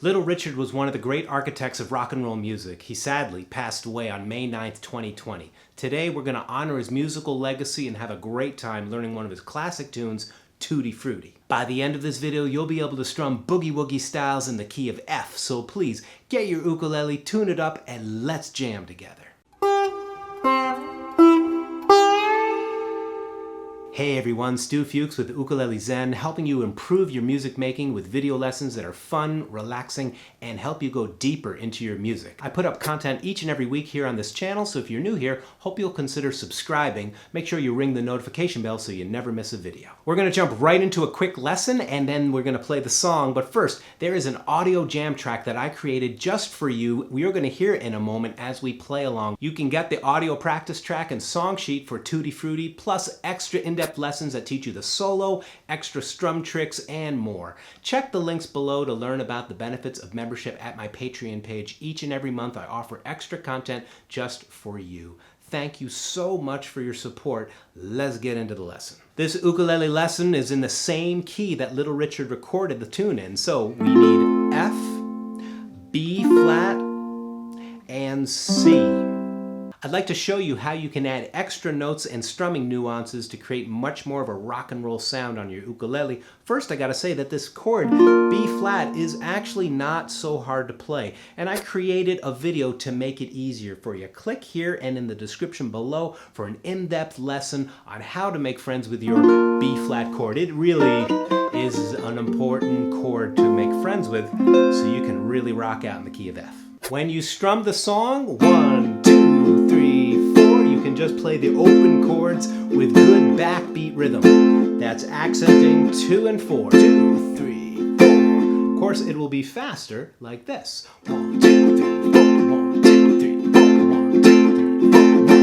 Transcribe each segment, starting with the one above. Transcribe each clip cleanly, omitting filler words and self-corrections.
Little Richard was one of the great architects of rock and roll music. He sadly passed away on May 9th, 2020. Today we're going to honor his musical legacy and have a great time learning one of his classic tunes, Tutti Frutti. By the end of this video, you'll be able to strum boogie woogie styles in the key of F, so please get your ukulele, tune it up, and let's jam together. Hey everyone, Stu Fuchs with Ukulele Zen, helping you improve your music making with video lessons that are fun, relaxing, and help you go deeper into your music. I put up content each and every week here on this channel, so if you're new here, hope you'll consider subscribing. Make sure you ring the notification bell so you never miss a video. We're going to jump right into a quick lesson and then we're going to play the song, but first, there is an audio jam track that I created just for you. We are going to hear it in a moment as we play along. You can get the audio practice track and song sheet for Tutti Frutti, plus extra in-depth lessons that teach you the solo, extra strum tricks, and more. Check the links below to learn about the benefits of membership at my Patreon page. Each and every month I offer extra content just for you. Thank you so much for your support. Let's get into the lesson. This ukulele lesson is in the same key that Little Richard recorded the tune in, so we need F, B flat, and C. I'd like to show you how you can add extra notes and strumming nuances to create much more of a rock and roll sound on your ukulele. First, I gotta say that this chord, B flat, is actually not so hard to play, and I created a video to make it easier for you. Click here and in the description below for an in-depth lesson on how to make friends with your B flat chord. It really is an important chord to make friends with, so you can really rock out in the key of F. When you strum the song, 1, 2, 3, 4, you can just play the open chords with good backbeat rhythm. That's accenting 2 and 4. 2, 3, 4. Of course, it will be faster like this. 1, 2, 3, 4. 1, 2, 3, 4. 1, 2, 3, 4.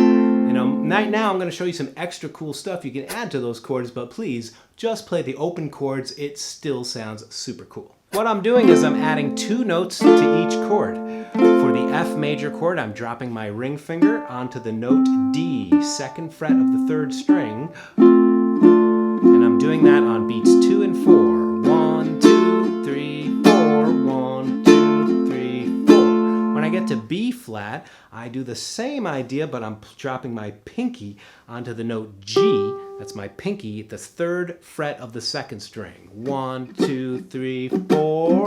And right now, I'm going to show you some extra cool stuff you can add to those chords, but please just play the open chords. It still sounds super cool. What I'm doing is I'm adding 2 notes to each chord. For the F major chord, I'm dropping my ring finger onto the note D, 2nd fret of the 3rd string. And I'm doing that on beats 2 and 4. 1, 2, 3, 4. 1, 2, 3, 4. When I get to B flat, I do the same idea, but I'm dropping my pinky onto the note G. That's my pinky, the 3rd fret of the 2nd string. 1, 2, 3, 4.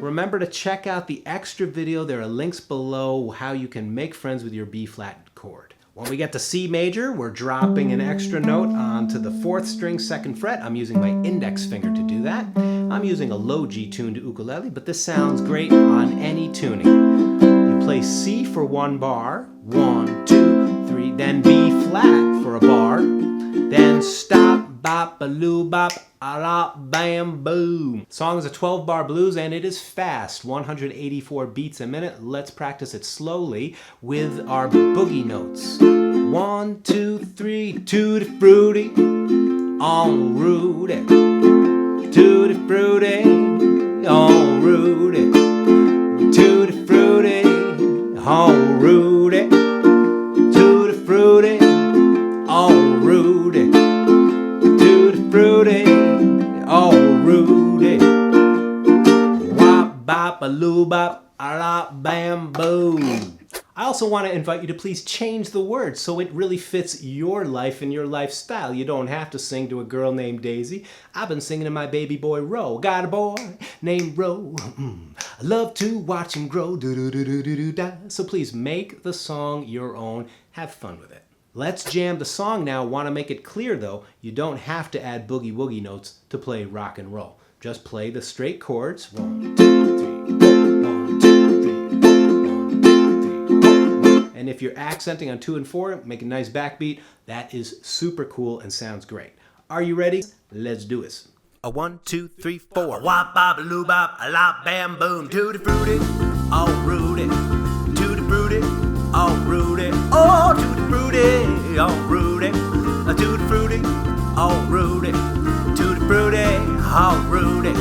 Remember to check out the extra video. There are links below how you can make friends with your B flat chord. When we get to C major, we're dropping an extra note onto the 4th string, 2nd fret. I'm using my index finger to do that. I'm using a low G tuned ukulele, but this sounds great on any tuning. You play C for 1 bar, 1, 2, 3, then B flat for a bar, then stop, bop, baloo, bop, a-la, bam, boom. Song is a 12-bar blues and it is fast, 184 beats a minute. Let's practice it slowly with our boogie notes. 1, 2, 3, Tutti Frutti, on Rudy. Tutti Frutti, on Rudy. Tutti Frutti, on Rudy. Tutti Frutti, on Rudy. Tutti Frutti, oh Rudy. Wop, bop, a loo, bop, a la, bam, boom. I also want to invite you to please change the words so it really fits your life and your lifestyle. You don't have to sing to a girl named Daisy. I've been singing to my baby boy Ro. Got a boy named Ro. I love to watch him grow. Do-do-do-do-do-do-da. So please make the song your own. Have fun with it. Let's jam the song now. Want to make it clear though, you don't have to add boogie woogie notes to play rock and roll. Just play the straight chords. 1, 2, 3, 4. 1, 2, 3, 4. 1, 2, 3, 4. And if you're accenting on 2 and 4, make a nice backbeat. That is super cool and sounds great. Are you ready? Let's do this. A 1, 2, 3, 4. Wop, bop, loo, bop, a la, bam, boom. Tutti Frutti, oh Rudy. Tutti Frutti, oh Rudy. Oh, Tutti Frutti, oh Rudy. Tutti Frutti, oh Rudy. Tutti Frutti, oh Rudy.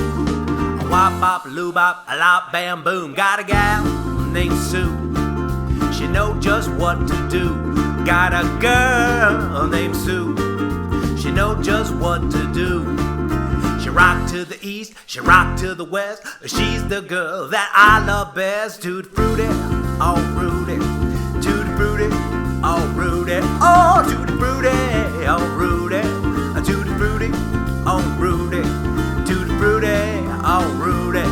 Wop, bop, loo, bop, a la, bam, boom. Got a gal named Sue. She know just what to do. Got a girl named Sue. She know just what to do. She to the east, she rock to the west. She's the girl that I love best. Tutti Frutti, oh Rudy. Tutti Frutti, oh Rudy. Oh, Tutti Frutti, oh Rudy. Tutti Frutti, oh Rudy. Tutti Frutti, oh Rudy.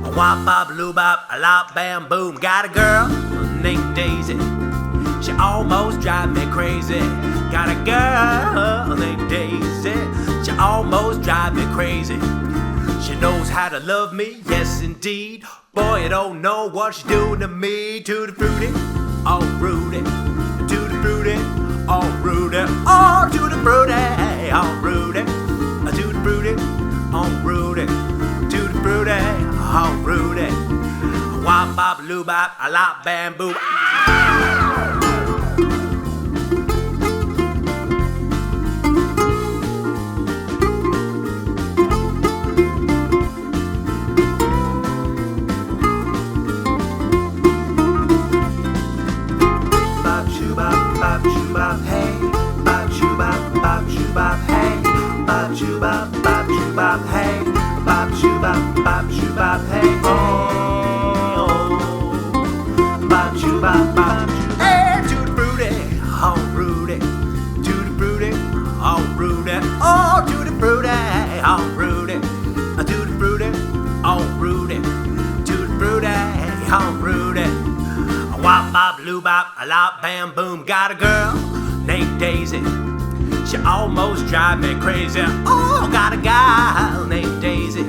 A wop bop, loo bop, a lop bam boom. Got a girl named Daisy. She almost drive me crazy. Got a girl named Daisy. She almost drive me crazy. She knows how to love me, yes indeed. Boy, I don't know what she's doing to me. Tutti Frutti, oh Rudy. Tutti Frutti, oh Rudy. Oh, Tutti Frutti, oh Rudy. Tutti Frutti, oh Rudy. Tutti Frutti, oh Rudy. Wop bop, loo bop, a lop bam boom. Bop, hey, bop, shoo, bop, hey, oh, bop, shoo, bop, hey, Tutti Frutti, oh, Rudy, Tutti Frutti, oh, Rudy, oh, Tutti Frutti, oh, Rudy, Tutti Frutti, oh, Rudy, Tutti Frutti, oh, Rudy, wop, bop, loo, bop, a lop, bam, boom, got a girl named Daisy. She almost drive me crazy. Oh, got a gal named Daisy.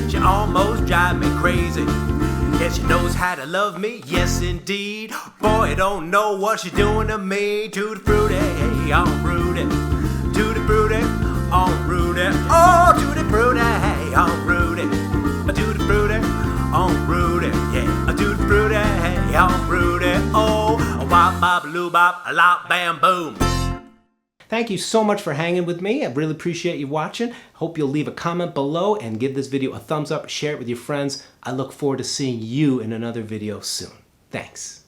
She almost drive me crazy. Yeah, she knows how to love me, yes indeed. Boy, I don't know what she's doing to me. Tutti Frutti, oh Rudy. Tutti Frutti, oh Rudy. Oh, Tutti Frutti, oh Rudy. Tutti Frutti, oh Rudy. Yeah, Tutti Frutti, oh Rudy. Oh, wop bop loo bop, a lop bam boom. Thank you so much for hanging with me. I really appreciate you watching. Hope you'll leave a comment below and give this video a thumbs up, share it with your friends. I look forward to seeing you in another video soon. Thanks.